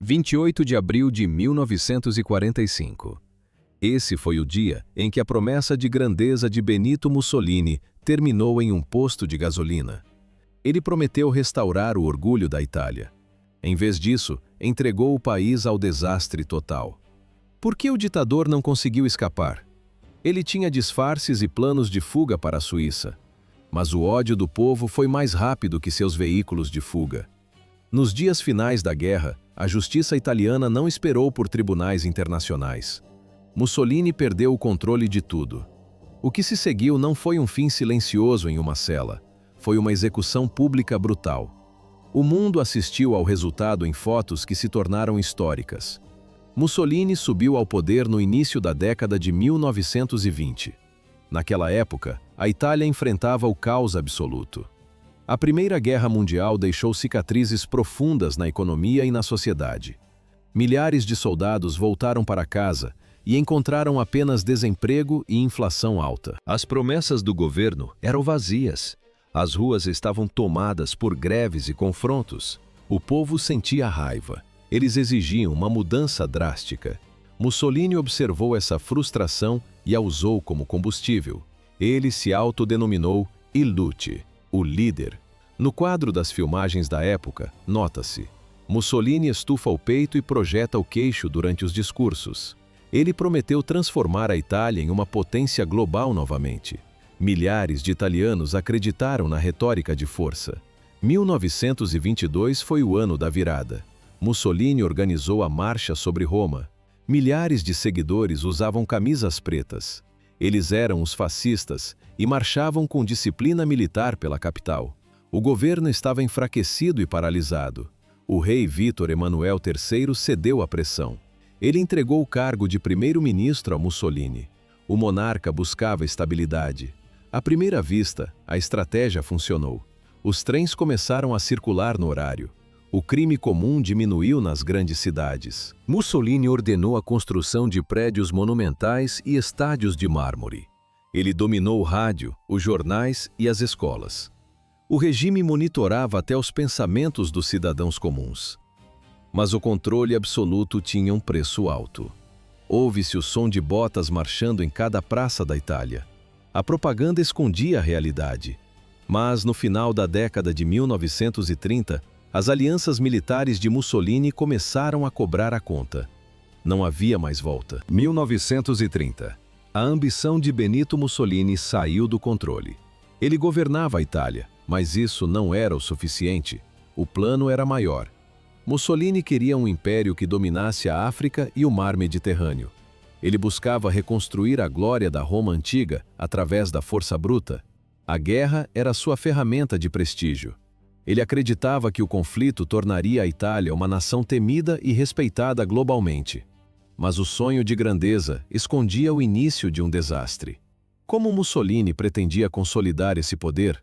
28 de abril de 1945. Esse foi o dia em que a promessa de grandeza de Benito Mussolini terminou em um posto de gasolina. Ele prometeu restaurar o orgulho da Itália. Em vez disso, entregou o país ao desastre total. Por que o ditador não conseguiu escapar? Ele tinha disfarces e planos de fuga para a Suíça. Mas o ódio do povo foi mais rápido que seus veículos de fuga. Nos dias finais da guerra, a justiça italiana não esperou por tribunais internacionais. Mussolini perdeu o controle de tudo. O que se seguiu não foi um fim silencioso em uma cela, foi uma execução pública brutal. O mundo assistiu ao resultado em fotos que se tornaram históricas. Mussolini subiu ao poder no início da década de 1920. Naquela época, a Itália enfrentava o caos absoluto. A Primeira Guerra Mundial deixou cicatrizes profundas na economia e na sociedade. Milhares de soldados voltaram para casa e encontraram apenas desemprego e inflação alta. As promessas do governo eram vazias. As ruas estavam tomadas por greves e confrontos. O povo sentia raiva. Eles exigiam uma mudança drástica. Mussolini observou essa frustração e a usou como combustível. Ele se autodenominou Il Duce, o líder. No quadro das filmagens da época, nota-se: Mussolini estufa o peito e projeta o queixo durante os discursos. Ele prometeu transformar a Itália em uma potência global novamente. Milhares de italianos acreditaram na retórica de força. 1922 foi o ano da virada. Mussolini organizou a Marcha sobre Roma. Milhares de seguidores usavam camisas pretas. Eles eram os fascistas e marchavam com disciplina militar pela capital. O governo estava enfraquecido e paralisado. O rei Vítor Emanuel III cedeu à pressão. Ele entregou o cargo de primeiro-ministro a Mussolini. O monarca buscava estabilidade. À primeira vista, a estratégia funcionou. Os trens começaram a circular no horário. O crime comum diminuiu nas grandes cidades. Mussolini ordenou a construção de prédios monumentais e estádios de mármore. Ele dominou o rádio, os jornais e as escolas. O regime monitorava até os pensamentos dos cidadãos comuns. Mas o controle absoluto tinha um preço alto. Ouve-se o som de botas marchando em cada praça da Itália. A propaganda escondia a realidade. Mas no final da década de 1930, as alianças militares de Mussolini começaram a cobrar a conta. Não havia mais volta. 1930. A ambição de Benito Mussolini saiu do controle. Ele governava a Itália, mas isso não era o suficiente. O plano era maior. Mussolini queria um império que dominasse a África e o mar Mediterrâneo. Ele buscava reconstruir a glória da Roma antiga através da força bruta. A guerra era sua ferramenta de prestígio. Ele acreditava que o conflito tornaria a Itália uma nação temida e respeitada globalmente. Mas o sonho de grandeza escondia o início de um desastre. Como Mussolini pretendia consolidar esse poder?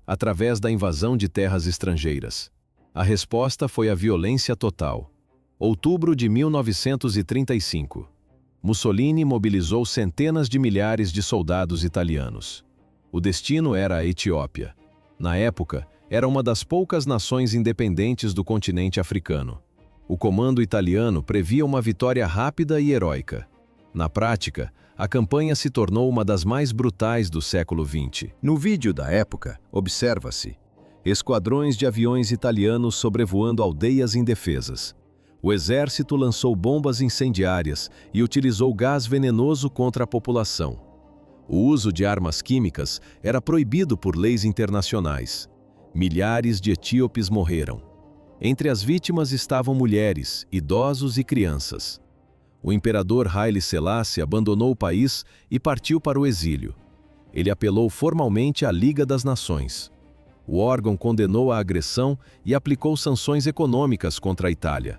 Através da invasão de terras estrangeiras. A resposta foi a violência total. Outubro de 1935. Mussolini mobilizou centenas de milhares de soldados italianos. O destino era a Etiópia. Na época, era uma das poucas nações independentes do continente africano. O comando italiano previa uma vitória rápida e heróica. Na prática, a campanha se tornou uma das mais brutais do século XX. No vídeo da época, observa-se esquadrões de aviões italianos sobrevoando aldeias indefesas. O exército lançou bombas incendiárias e utilizou gás venenoso contra a população. O uso de armas químicas era proibido por leis internacionais. Milhares de etíopes morreram. Entre as vítimas estavam mulheres, idosos e crianças. O imperador Haile Selassie abandonou o país e partiu para o exílio. Ele apelou formalmente à Liga das Nações. O órgão condenou a agressão e aplicou sanções econômicas contra a Itália.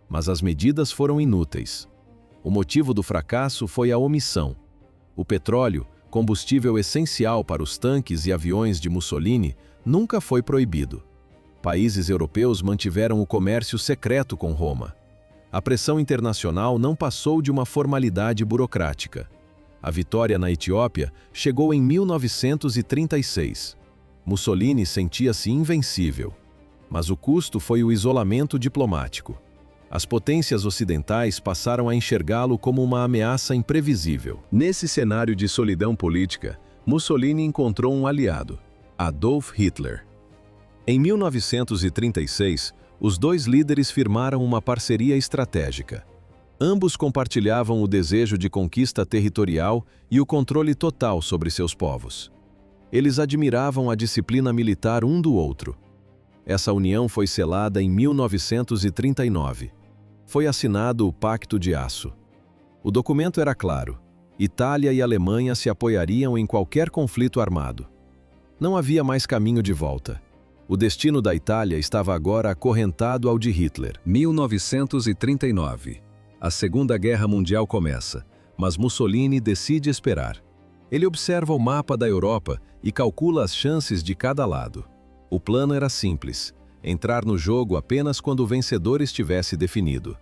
Mas as medidas foram inúteis. O motivo do fracasso foi a omissão. O petróleo, combustível essencial para os tanques e aviões de Mussolini, nunca foi proibido. Países europeus mantiveram o comércio secreto com Roma. A pressão internacional não passou de uma formalidade burocrática. A vitória na Etiópia chegou em 1936. Mussolini sentia-se invencível. Mas o custo foi o isolamento diplomático. As potências ocidentais passaram a enxergá-lo como uma ameaça imprevisível. Nesse cenário de solidão política, Mussolini encontrou um aliado, Adolf Hitler. Em 1936, os dois líderes firmaram uma parceria estratégica. Ambos compartilhavam o desejo de conquista territorial e o controle total sobre seus povos. Eles admiravam a disciplina militar um do outro. Essa união foi selada em 1939. Foi assinado o Pacto de Aço. O documento era claro: Itália e Alemanha se apoiariam em qualquer conflito armado. Não havia mais caminho de volta. O destino da Itália estava agora acorrentado ao de Hitler. 1939. A Segunda Guerra Mundial começa, mas Mussolini decide esperar. Ele observa o mapa da Europa e calcula as chances de cada lado. O plano era simples: entrar no jogo apenas quando o vencedor estivesse definido.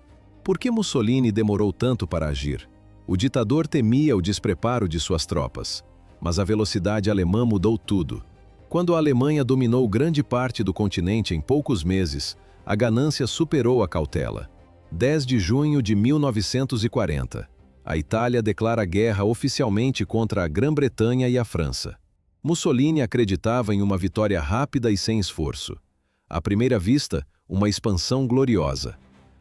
Por que Mussolini demorou tanto para agir? O ditador temia o despreparo de suas tropas. Mas a velocidade alemã mudou tudo. Quando a Alemanha dominou grande parte do continente em poucos meses, a ganância superou a cautela. 10 de junho de 1940. A Itália declara guerra oficialmente contra a Grã-Bretanha e a França. Mussolini acreditava em uma vitória rápida e sem esforço. À primeira vista, uma expansão gloriosa.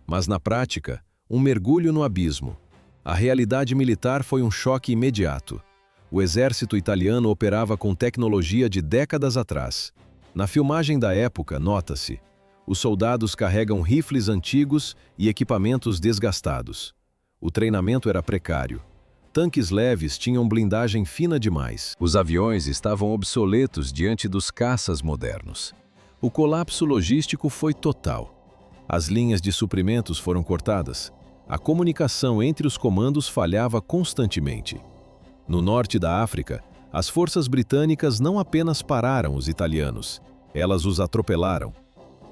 Mas na prática, um mergulho no abismo. A realidade militar foi um choque imediato. O exército italiano operava com tecnologia de décadas atrás. Na filmagem da época, nota-se: os soldados carregam rifles antigos e equipamentos desgastados. O treinamento era precário. Tanques leves tinham blindagem fina demais. Os aviões estavam obsoletos diante dos caças modernos. O colapso logístico foi total. As linhas de suprimentos foram cortadas. A comunicação entre os comandos falhava constantemente. No norte da África, as forças britânicas não apenas pararam os italianos, elas os atropelaram.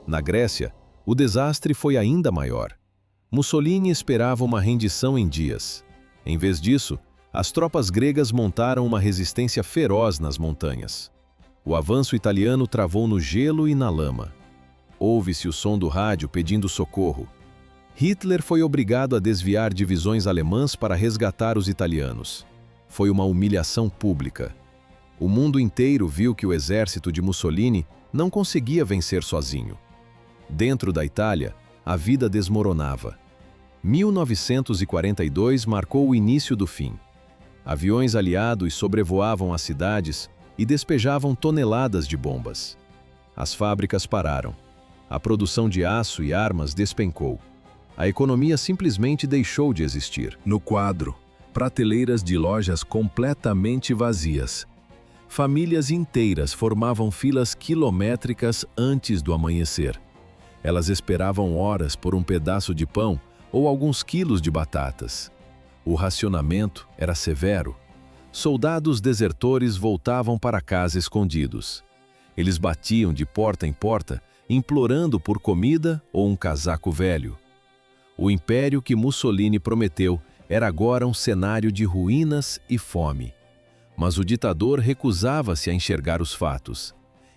Na Grécia, o desastre foi ainda maior. Mussolini esperava uma rendição em dias. Em vez disso, as tropas gregas montaram uma resistência feroz nas montanhas. O avanço italiano travou no gelo e na lama. Ouve-se o som do rádio pedindo socorro. Hitler foi obrigado a desviar divisões alemãs para resgatar os italianos. Foi uma humilhação pública. O mundo inteiro viu que o exército de Mussolini não conseguia vencer sozinho. Dentro da Itália, a vida desmoronava. 1942 marcou o início do fim. Aviões aliados sobrevoavam as cidades e despejavam toneladas de bombas. As fábricas pararam. A produção de aço e armas despencou. A economia simplesmente deixou de existir. No quadro, prateleiras de lojas completamente vazias. Famílias inteiras formavam filas quilométricas antes do amanhecer. Elas esperavam horas por um pedaço de pão ou alguns quilos de batatas. O racionamento era severo. Soldados desertores voltavam para casa escondidos. Eles batiam de porta em porta, implorando por comida ou um casaco velho. O império que Mussolini prometeu era agora um cenário de ruínas e fome. Mas o ditador recusava-se a enxergar os fatos.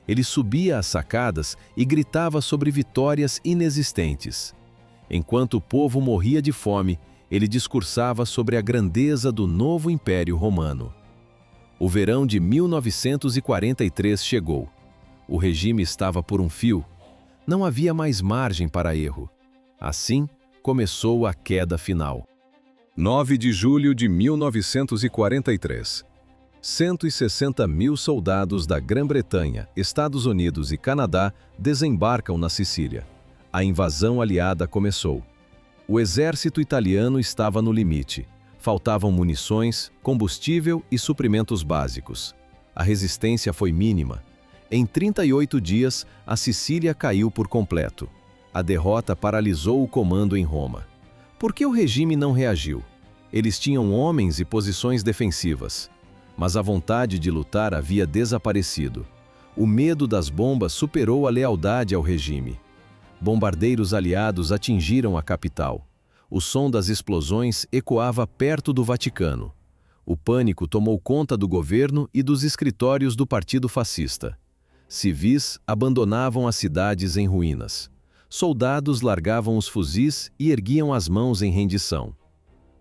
Ele subia às sacadas e gritava sobre vitórias inexistentes. Enquanto o povo morria de fome, ele discursava sobre a grandeza do novo Império Romano. O verão de 1943 chegou. O regime estava por um fio. Não havia mais margem para erro. Assim, começou a queda final. 9 de julho de 1943. 160 mil soldados da Grã-Bretanha, Estados Unidos e Canadá desembarcam na Sicília. A invasão aliada começou. O exército italiano estava no limite. Faltavam munições, combustível e suprimentos básicos. A resistência foi mínima. Em 38 dias, a Sicília caiu por completo. A derrota paralisou o comando em Roma. Por que o regime não reagiu? Eles tinham homens e posições defensivas. Mas a vontade de lutar havia desaparecido. O medo das bombas superou a lealdade ao regime. Bombardeiros aliados atingiram a capital. O som das explosões ecoava perto do Vaticano. O pânico tomou conta do governo e dos escritórios do Partido Fascista. Civis abandonavam as cidades em ruínas. soldados largavam os fuzis e erguiam as mãos em rendição.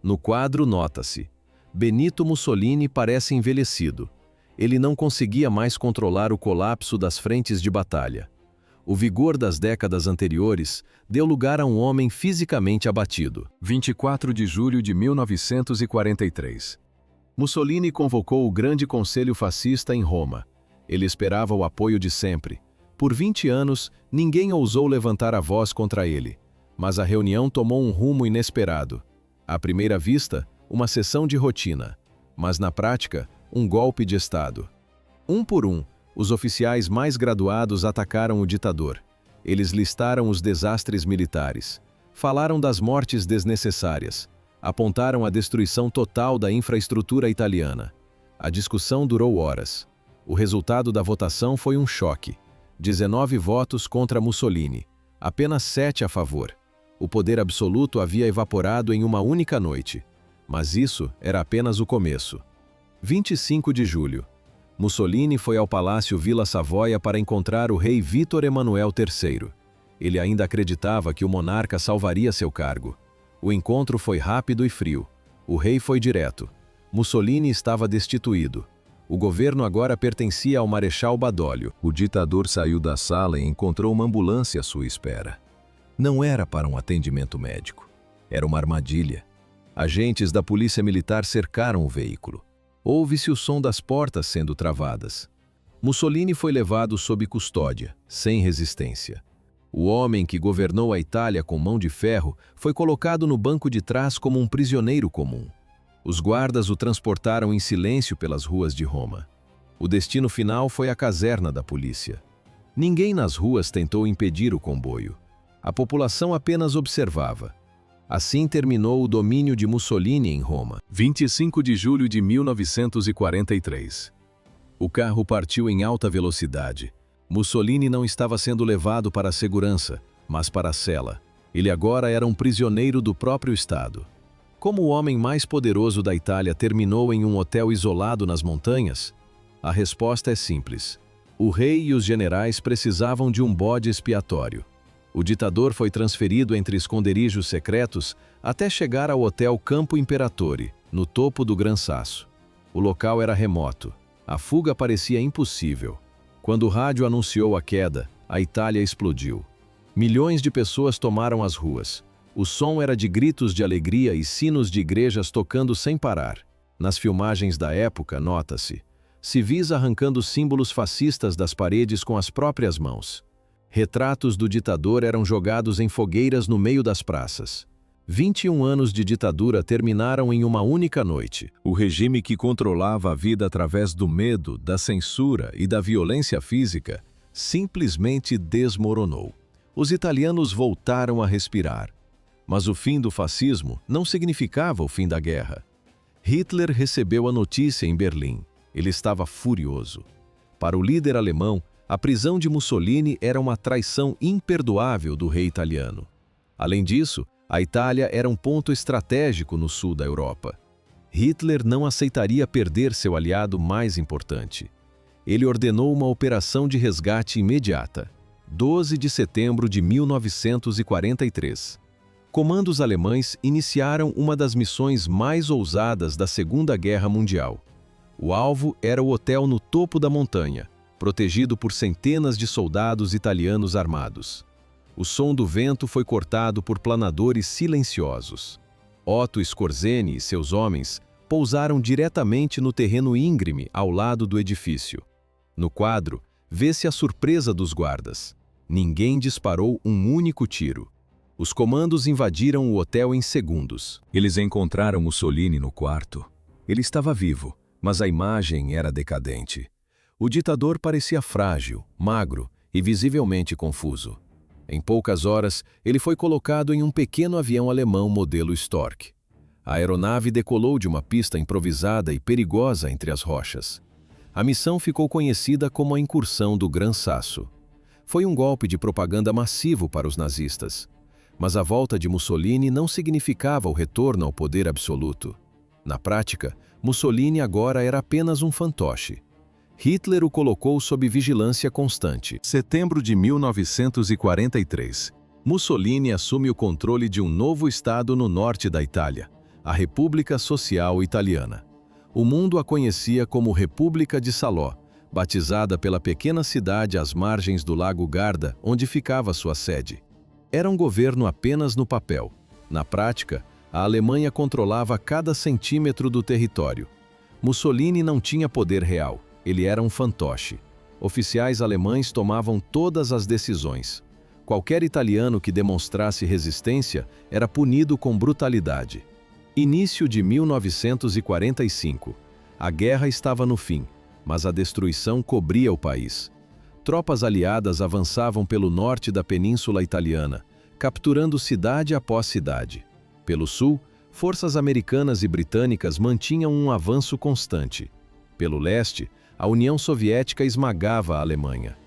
No quadro nota-se: Benito Mussolini parece envelhecido. Ele não conseguia mais controlar o colapso das frentes de batalha. O vigor das décadas anteriores deu lugar a um homem fisicamente abatido. 24 de julho de 1943. Mussolini convocou o Grande Conselho Fascista em Roma. Ele esperava o apoio de sempre. Por 20 anos, ninguém ousou levantar a voz contra ele. Mas a reunião tomou um rumo inesperado. À primeira vista, uma sessão de rotina. Mas na prática, um golpe de Estado. Um por um, os oficiais mais graduados atacaram o ditador. Eles listaram os desastres militares. Falaram das mortes desnecessárias. Apontaram a destruição total da infraestrutura italiana. A discussão durou horas. O resultado da votação foi um choque. 19 votos contra Mussolini, apenas 7 a favor. O poder absoluto havia evaporado em uma única noite. Mas isso era apenas o começo. 25 de julho. Mussolini foi ao Palácio Villa Savoia para encontrar o rei Vítor Emanuel III. Ele ainda acreditava que o monarca salvaria seu cargo. O encontro foi rápido e frio. O rei foi direto. Mussolini estava destituído. O governo agora pertencia ao Marechal Badoglio. O ditador saiu da sala e encontrou uma ambulância à sua espera. Não era para um atendimento médico. Era uma armadilha. Agentes da polícia militar cercaram o veículo. Ouve-se o som das portas sendo travadas. Mussolini foi levado sob custódia, sem resistência. O homem que governou a Itália com mão de ferro foi colocado no banco de trás como um prisioneiro comum. Os guardas o transportaram em silêncio pelas ruas de Roma. O destino final foi a caserna da polícia. Ninguém nas ruas tentou impedir o comboio. A população apenas observava. Assim terminou o domínio de Mussolini em Roma. 25 de julho de 1943. O carro partiu em alta velocidade. Mussolini não estava sendo levado para a segurança, mas para a cela. Ele agora era um prisioneiro do próprio Estado. Como o homem mais poderoso da Itália terminou em um hotel isolado nas montanhas? A resposta é simples. O rei e os generais precisavam de um bode expiatório. O ditador foi transferido entre esconderijos secretos até chegar ao Hotel Campo Imperatore, no topo do Gran Sasso. O local era remoto. A fuga parecia impossível. Quando o rádio anunciou a queda, a Itália explodiu. Milhões de pessoas tomaram as ruas. O som era de gritos de alegria e sinos de igrejas tocando sem parar. Nas filmagens da época, nota-se: civis arrancando símbolos fascistas das paredes com as próprias mãos. Retratos do ditador eram jogados em fogueiras no meio das praças. 21 anos de ditadura terminaram em uma única noite. O regime que controlava a vida através do medo, da censura e da violência física simplesmente desmoronou. Os italianos voltaram a respirar. Mas o fim do fascismo não significava o fim da guerra. Hitler recebeu a notícia em Berlim. Ele estava furioso. Para o líder alemão, a prisão de Mussolini era uma traição imperdoável do rei italiano. Além disso, a Itália era um ponto estratégico no sul da Europa. Hitler não aceitaria perder seu aliado mais importante. Ele ordenou uma operação de resgate imediata. 12 de setembro de 1943. Comandos alemães iniciaram uma das missões mais ousadas da Segunda Guerra Mundial. O alvo era o hotel no topo da montanha, protegido por centenas de soldados italianos armados. O som do vento foi cortado por planadores silenciosos. Otto Skorzeny e seus homens pousaram diretamente no terreno íngreme ao lado do edifício. No quadro, vê-se a surpresa dos guardas. Ninguém disparou um único tiro. Os comandos invadiram o hotel em segundos. Eles encontraram Mussolini no quarto. Ele estava vivo, mas a imagem era decadente. O ditador parecia frágil, magro e visivelmente confuso. Em poucas horas, ele foi colocado em um pequeno avião alemão modelo Stork. A aeronave decolou de uma pista improvisada e perigosa entre as rochas. A missão ficou conhecida como a Incursão do Gran Sasso. Foi um golpe de propaganda massivo para os nazistas. Mas a volta de Mussolini não significava o retorno ao poder absoluto. Na prática, Mussolini agora era apenas um fantoche. Hitler o colocou sob vigilância constante. Setembro de 1943. Mussolini assume o controle de um novo estado no norte da Itália, a República Social Italiana. O mundo a conhecia como República de Salò, batizada pela pequena cidade às margens do Lago Garda, onde ficava sua sede. Era um governo apenas no papel. Na prática, a Alemanha controlava cada centímetro do território. Mussolini não tinha poder real, ele era um fantoche. Oficiais alemães tomavam todas as decisões. Qualquer italiano que demonstrasse resistência era punido com brutalidade. Início de 1945. A guerra estava no fim, mas a destruição cobria o país. Tropas aliadas avançavam pelo norte da Península Italiana, capturando cidade após cidade. Pelo sul, forças americanas e britânicas mantinham um avanço constante. Pelo leste, a União Soviética esmagava a Alemanha.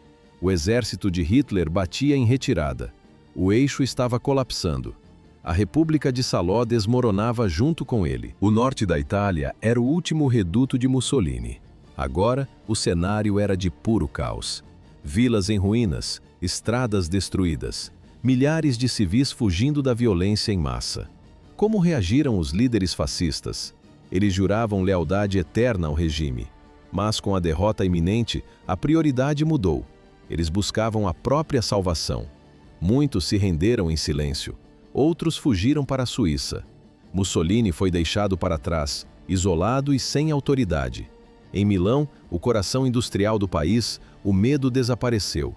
O exército de Hitler batia em retirada. O eixo estava colapsando. A República de Salò desmoronava junto com ele. O norte da Itália era o último reduto de Mussolini. Agora, o cenário era de puro caos. Vilas em ruínas, estradas destruídas, milhares de civis fugindo da violência em massa. Como reagiram os líderes fascistas? Eles juravam lealdade eterna ao regime. Mas com a derrota iminente, a prioridade mudou. Eles buscavam a própria salvação. Muitos se renderam em silêncio. Outros fugiram para a Suíça. Mussolini foi deixado para trás, isolado e sem autoridade. Em Milão, o coração industrial do país, o medo desapareceu.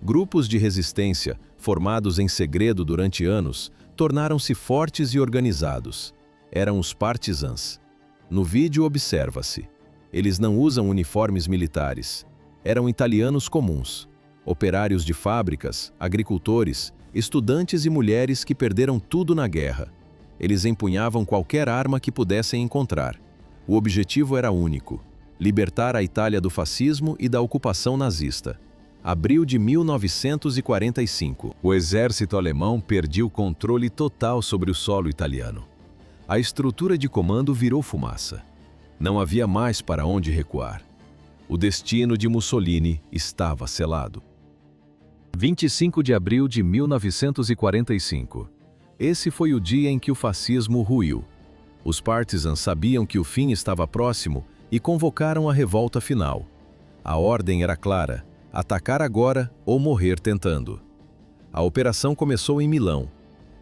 Grupos de resistência, formados em segredo durante anos, tornaram-se fortes e organizados. Eram os partisans. No vídeo observa-se. Eles não usam uniformes militares. Eram italianos comuns. Operários de fábricas, agricultores, estudantes e mulheres que perderam tudo na guerra. Eles empunhavam qualquer arma que pudessem encontrar. O objetivo era único: libertar a Itália do fascismo e da ocupação nazista. Abril de 1945. O exército alemão perdia o controle total sobre o solo italiano. A estrutura de comando virou fumaça. Não havia mais para onde recuar. O destino de Mussolini estava selado. 25 de abril de 1945. Esse foi o dia em que o fascismo ruiu. Os partisans sabiam que o fim estava próximo e convocaram a revolta final. A ordem era clara: atacar agora ou morrer tentando. A operação começou em Milão.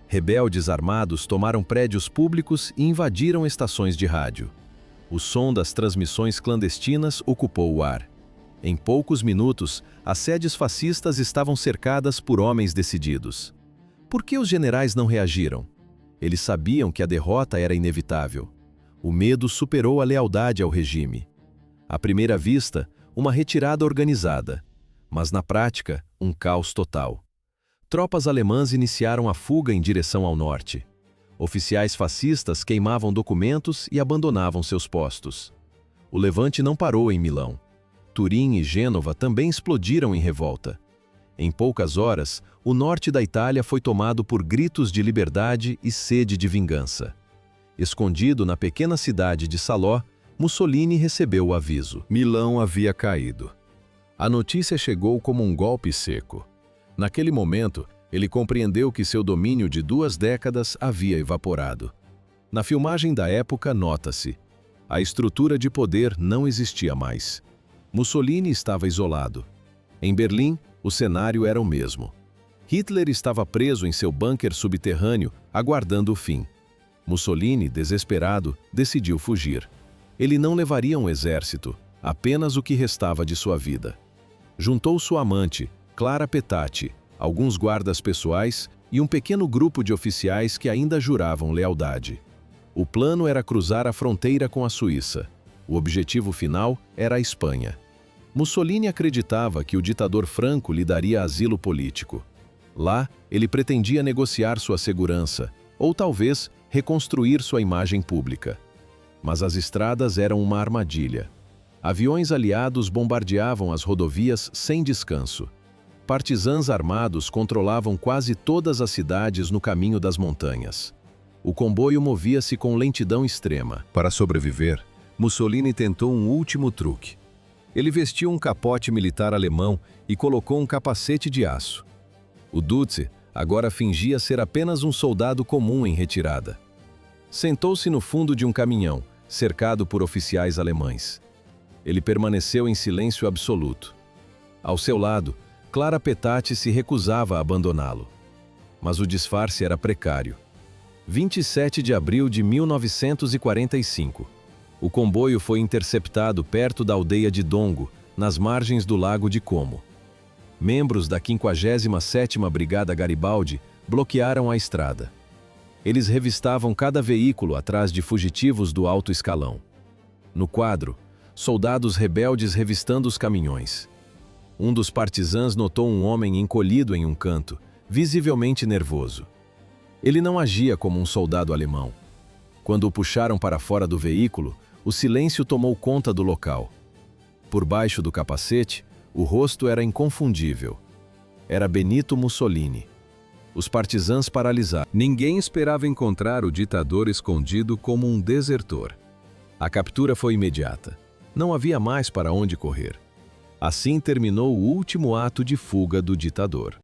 Rebeldes armados tomaram prédios públicos e invadiram estações de rádio. O som das transmissões clandestinas ocupou o ar. Em poucos minutos, as sedes fascistas estavam cercadas por homens decididos. Por que os generais não reagiram? Eles sabiam que a derrota era inevitável. O medo superou a lealdade ao regime. À primeira vista, uma retirada organizada. Mas na prática, um caos total. Tropas alemãs iniciaram a fuga em direção ao norte. Oficiais fascistas queimavam documentos e abandonavam seus postos. O levante não parou em Milão. Turim e Gênova também explodiram em revolta. Em poucas horas, o norte da Itália foi tomado por gritos de liberdade e sede de vingança. Escondido na pequena cidade de Salò, Mussolini recebeu o aviso. Milão havia caído. A notícia chegou como um golpe seco. Naquele momento, ele compreendeu que seu domínio de 2 décadas havia evaporado. Na filmagem da época, nota-se: a estrutura de poder não existia mais. Mussolini estava isolado. Em Berlim, o cenário era o mesmo. Hitler estava preso em seu bunker subterrâneo, aguardando o fim. Mussolini, desesperado, decidiu fugir. Ele não levaria um exército, apenas o que restava de sua vida. Juntou sua amante, Clara Petacci, alguns guardas pessoais e um pequeno grupo de oficiais que ainda juravam lealdade. O plano era cruzar a fronteira com a Suíça. O objetivo final era a Espanha. Mussolini acreditava que o ditador Franco lhe daria asilo político. Lá, ele pretendia negociar sua segurança, ou talvez reconstruir sua imagem pública. Mas as estradas eram uma armadilha. Aviões aliados bombardeavam as rodovias sem descanso. Partisãs armados controlavam quase todas as cidades no caminho das montanhas. O comboio movia-se com lentidão extrema. Para sobreviver, Mussolini tentou um último truque. Ele vestiu um capote militar alemão e colocou um capacete de aço. O Dutze, agora fingia ser apenas um soldado comum em retirada. Sentou-se no fundo de um caminhão, cercado por oficiais alemães. Ele permaneceu em silêncio absoluto. Ao seu lado, Clara Petacci se recusava a abandoná-lo. Mas o disfarce era precário. 27 de abril de 1945. O comboio foi interceptado perto da aldeia de Dongo, nas margens do Lago de Como. Membros da 57ª Brigada Garibaldi bloquearam a estrada. Eles revistavam cada veículo atrás de fugitivos do alto escalão. No quadro, soldados rebeldes revistando os caminhões. Um dos partisãs notou um homem encolhido em um canto, visivelmente nervoso. Ele não agia como um soldado alemão. Quando o puxaram para fora do veículo, o silêncio tomou conta do local. Por baixo do capacete, o rosto era inconfundível. Era Benito Mussolini. Os partisãs paralisaram. Ninguém esperava encontrar o ditador escondido como um desertor. A captura foi imediata. Não havia mais para onde correr. Assim terminou o último ato de fuga do ditador.